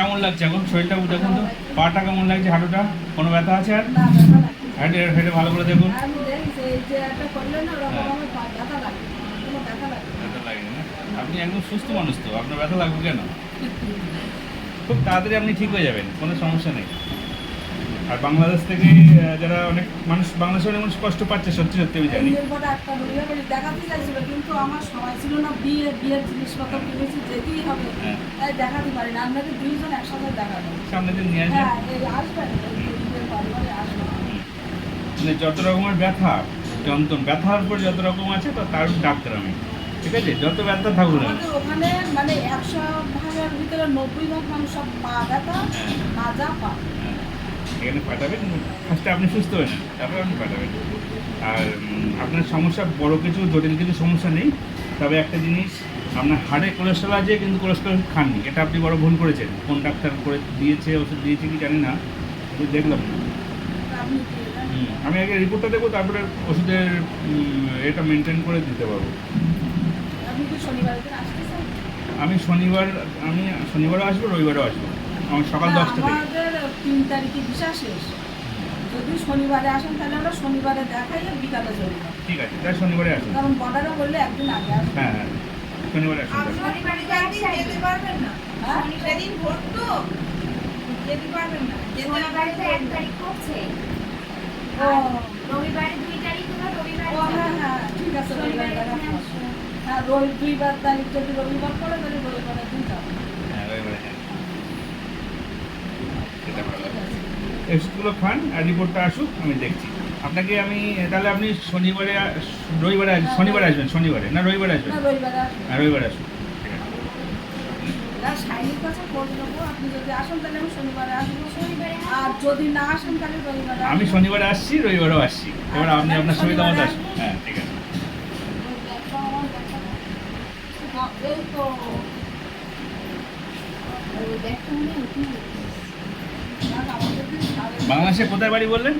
কেমন লাগছে এখন শরীরটা দেখুন তো, পাটা কেমন লাগছে, হাঁটুটা কোনো ব্যথা আছে আর? না ব্যথা লাগে। হেঁটে হেঁটে ভালো করে দেখুন। আমি দেখছি এই যে একটা করলে না ওরকম হ্যাঁ। আমার ব্যথা লাগে, কোনো ব্যথা লাগে না। ব্যথা লাগে না? আপনি একদম সুস্থ মানুষ তো, আপনার ব্যথা লাগবে কেন? খুব তাড়াতাড়ি আপনি ঠিক হয়ে যাবেন, কোনো সমস্যা নেই। আর বাংলাদেশ থেকে যারা অনেক মানুষ, বাংলাদেশের অনেক মানুষ কষ্ট পাচ্ছে, সত্যি সত্যি আমি জানি। বিয়ের পরে একটা রবিবার বাড়ি দেখাতে চাইছিল, কিন্তু আমার সময় ছিল না, বিয়ের জিনিসপত্র কিনেছি, যেতেই হবে, হ্যাঁ। তাই দেখাতে পারি না। আপনাকে দুইজন একসাথে দেখাবো। সামনের দিন নিয়ে আসবেন। হ্যাঁ, এই আসবেন, এই বিয়ের পরিবারে আসবেন। মানে যত রকমের ব্যথা যন্ত্রণ, ব্যথার উপর যত রকম আছে তো তার ডাক্তার আমি, ঠিক আছে? যত ব্যথা থাকুক না। আমাদের ওখানে মানে 100 ভাগের ভিতরে 90 ভাগ মানুষ সব পা ব্যথা, হ্যাঁ। মাজা পা। এখানে পাঠাবেন, ফার্স্টে আপনি সুস্থ হয়ে নেন, তারপর আপনি পাঠাবেন। আর আপনার সমস্যা বড় কিছু জটিল কিছু সমস্যা নেই, তবে একটা জিনিস, আপনার হাড়ে কোলেস্ট্রল আছে কিন্তু কোলেস্ট্রল খাননি, এটা আপনি বড় ভুল করেছেন। কোন ডাক্তার করে দিয়েছে, ওষুধ দিয়েছে কি জানি না, কিন্তু দেখলাম না। আপনি দিয়ে দেন। আমি আগে রিপোর্টটা দেখবো, তারপরে ওষুধের এটা মেনটেন করে দিতে পারবো। আপনি কি শনিবারের দিন আসতেছেন? আমি শনিবারও আসবো, রবিবারও আসবো, আমার সকাল না, 10টা থেকে। আমাদের 3 তারিখে ভিসা শেষ। যদি শনিবারে আসেন তাহলে আমরা শনিবারে দেখাইয়ে বিকালে চলে যাব। ঠিক আছে, তাই শনিবারে আসুন। কারণ বর্ডারে বললে একদিন আগে আসবে। হ্যাঁ হ্যাঁ, শনিবারে আসুন তাহলে। শনিবারে তো একদিন যেতে পারবেন না। হ্যাঁ? সেদিন ভোট তো যেতে পারবেন না। শনিবারে তো 1 তারিখ হচ্ছে, ও, রবিবারে 2 তারিখ হলো, রবিবারে ও হ্যাঁ হ্যাঁ, ঠিক আছে, রবিবার শনিবারে দেখাতে এখানে আসবো। আসবে। হ্যাঁ, দুইবার তারিখ যদি রবিবার পড়ে তাহলে রবিবারের দিন যাবো। হ্যাঁ, রবিবারে, হ্যাঁ। সেটা ভালো। ওষুধগুলো খান আর রিপোর্টটা আসুক, আমি দেখছি। আপনাকে আমি তাহলে আপনি রবিবারে শনিবারে আসবেন, শনিবারে না রবিবারে আসবেন? না, রবিবারে আসবো। হ্যাঁ, রবিবারে আসুন। ঠিক আছে। না, শাইনির কাছে খোঁজ নেবো। আপনি যদি আসেন তাহলে আমি শনিবারে আসবো। শনিবারে আর যদি না আসেন তাহলে রবিবারে আমি আসবো। শনিবারে আসছি, রবিবারেও আসছি, এবার আপনি আপনার সুবিধা মতো আসুন। শনিবারে হ্যাঁ, ঠিক আছে। হ্যাঁ, এই তো ওই ব্যাগটা মনে হয় উঠিয়ে দিয়েছে। আমাদের দিন বাংলাদেশে কোথায় বাড়ি বললেন?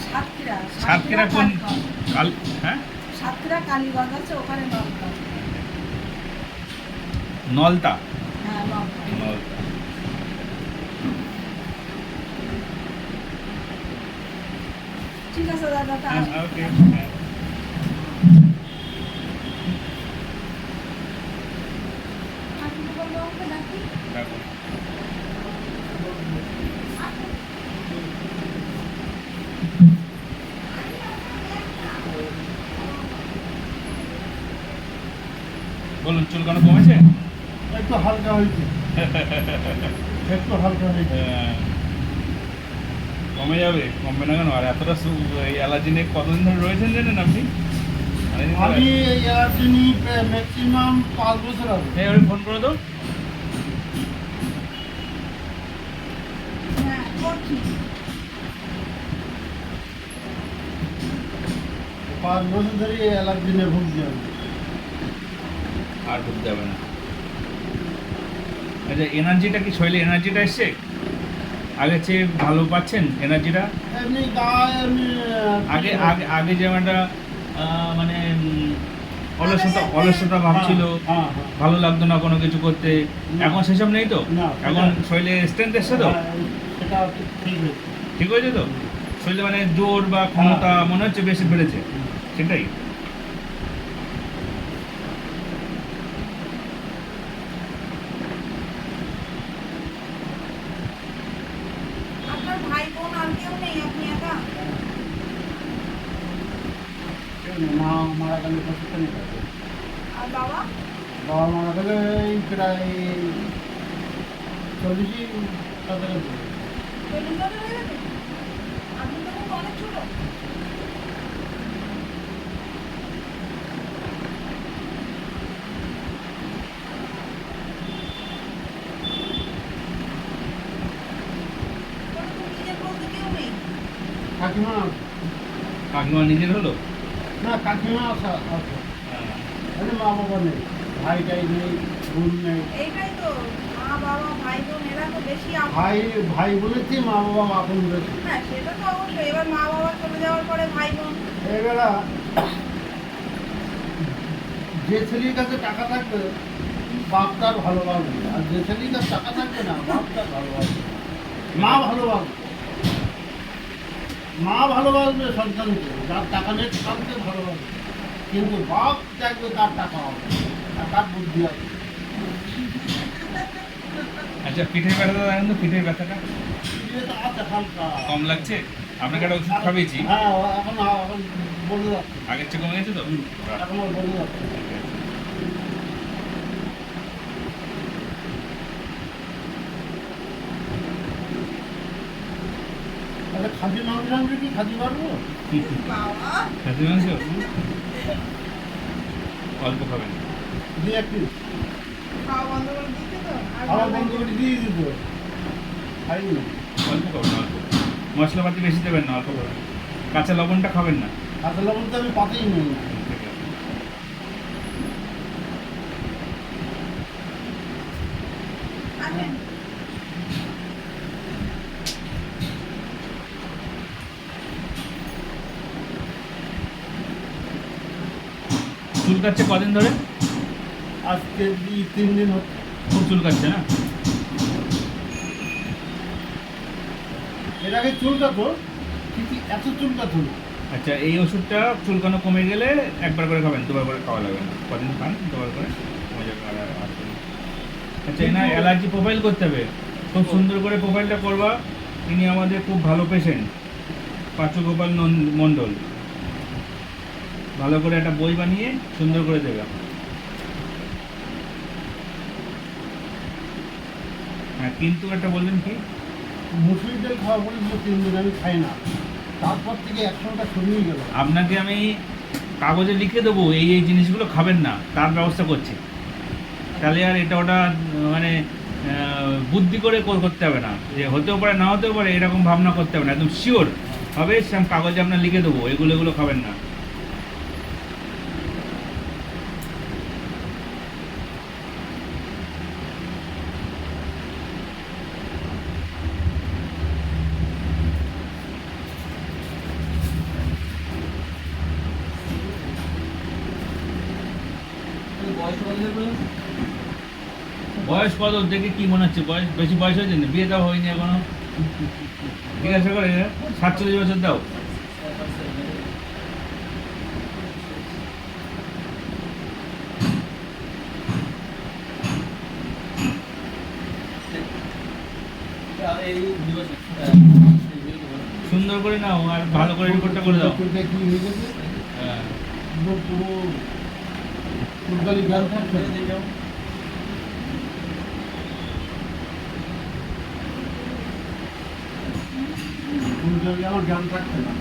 সাতক্ষীরা। সাতক্ষীরা কোন? হ্যাঁ, সাতক্ষীরা কালীগঞ্জ আছে, ওখানে নলকা। নলতা। হ্যাঁ, নলকা। নলতা। ঠিক আছে দাদা, তা হ্যাঁ, আসি। ওকে। হ্যাঁ, আপনি বললো ওকে ডাকি। রাখুন। বলুন, চুলকানো কমেছে? একটু হালকা হয়েছে, একটু হালকা হয়েছে। কমে যাবে, কমবে না কেন? আর এতটা এই অ্যালার্জি নিয়ে কতদিন ধরে রয়েছেন জানেন আপনি? অনেকদিন ধরে? আমি এই অ্যালার্জি নিয়ে ম্যাক্সিমাম 5 বছর আগে। এই ওরে ফোন করে দাও। হ্যাঁ, করছি। 5 বছর ধরে এই অ্যালার্জি নিয়ে ভুগছি আমি। আর ঢুকতে হবে না। আচ্ছা, এনার্জিটা কি, শরীরে এনার্জিটা এসছে? আগের চেয়ে ভালো পাচ্ছেন এনার্জিটা? এমনি গায়ে এমনি আগে আগে আগে যেমন একটা মানে অলসতা ভাব ছিল, হ্যাঁ, হ্যাঁ। ভালো লাগতো না কোনো কিছু করতে, না। এখন সেসব নেই তো? না, এখন সেটা- শরীরে স্ট্রেংথ এসছে তো? হ্যাঁ, সেটা ঠিক হয়েছে। ঠিক হয়েছে তো? শরীরে মানে জোর বা ক্ষমতা মনে হচ্ছে বেশি বেড়েছে, সেটাই। আপনার ভাই বোন আর কেউ নেই, আপনি একা? মা মারা গেলে 25 তারিখ আছে। আর বাবা? বাবা মারা গেলে এই প্রায় 40 কাছাকাছি। চল্লিশ বছর হয়ে গেছে? আপনি তো খুব অনেক ছোট। কোনো তো নিজের বলতে কেউ নেই। কাকিমা কাকিমা নিজের হলো? না, কাকিমা আছে, মানে মা বাবা নেই, ভাই টাই নেই, বোন নেই। এইটাই তো, মা বাবা ভাই বোন এরা তো বেশি ভাই ভাই বলেছি, মা বাবা আপন বলেছি। হ্যাঁ, সেটা তো অবশ্যই। এবার মা বাবা চলে যাওয়ার পরে ভাই বোন। এবেলা যে ছেলের কাছে টাকা থাকবে বাপ তার ভালোবাসবে, আর যে ছেলেই তার টাকা থাকবে না, বাপ তার ভালোবাসবে। মা ভালোবাসবে, মা ভালোবাসবে সন্তানকে, যার টাকা নেই তাকে ভালোবাসবে, কিন্তু বাপ চাইবে তার টাকা হবে আর তার বুদ্ধি আছে। আচ্ছা, পিঠের ব্যথাটা দেখেন তো, পিঠের ব্যথাটা এটা তো আছে হালকা। কম লাগছে? আপনাকে একটা ওষুধ খাবিয়েছি, হ্যাঁ, এখন এখন বলে যাচ্ছে, আগের চেয়ে কমে গেছে তো? বাহ, এখন আর বলে যাচ্ছে। ঠিক আছে। তাহলে খাসি মাংস আনবে কি খাসি পারবো? বাবা খাসির মাংস অল্প খাবেন। দিয়ে একটু খাওয়া বন্ধ করে দিতে তো আর খাওয়া ভালো বন্ধ করে দিয়ে দিত, খাইনি না। অল্প খাবেন, অল্প। মশলাপাতি বেশি দেবেন না, অল্প খাবেন। কাঁচা লবণটা খাবেন না। কাঁচা লবণ তো আমি পাতেই নিই না। ঠিক আছে। আনেন। চুল কাটছে কদিন ধরে? আজকে 3 দিন হচ্ছে। খুব চুল কাটছে না? এর আগে চুলকাতো, কিন্তু এত চুলকাতো না। আচ্ছা, এই ওষুধটা চুলকানো কমে গেলে একবার করে খাবেন, দুবার করে খাওয়া লাগবে না। কদিন খান, দুবার করে কমে যাবে। আর আসবে না। আচ্ছা, এনার অ্যালার্জি প্রোফাইল করতে হবে। খুব সুন্দর করে প্রোফাইলটা করবা। ইনি আমাদের খুব ভালো পেশেন্ট, পাঁচু গোপাল মণ্ডল। ভালো করে একটা বই বানিয়ে সুন্দর করে দেবে। হ্যাঁ, কিন্তু একটা বললেন কি? মুসুরির ডাল খাওয়া বলেছিল 3 দিন, আমি খাই না। তারপর থেকে 100টা সরিয়ে গেল। আপনাকে আমি কাগজে লিখে দেবো এই এই জিনিসগুলো খাবেন না, তার ব্যবস্থা করছি। তাহলে আর এটা ওটা মানে বুদ্ধি করে করতে হবে না, যে হতেও পারে না হতেও পারে এরকম ভাবনা করতে হবে না, একদম শিওর হবে। সেরকম কাগজে আপনার লিখে দেবো এগুলো এগুলো খাবেন না। বয়স কত দেখে কি মনে হচ্ছে? বয়স বেশি বয়স হয়েছে না? বিয়ে দেওয়া হয়নি এখনো? জিজ্ঞাসা করে 47 বছর দাও। সুন্দর করে নাও আর ভালো করে রিপোর্টটা করে দাও। চুলটা কি হয়ে গেছে? হ্যাঁ। পুরো চুলকালি জ্ঞান থাকছে না। চুলকালি আমার জ্ঞান থাকছে না।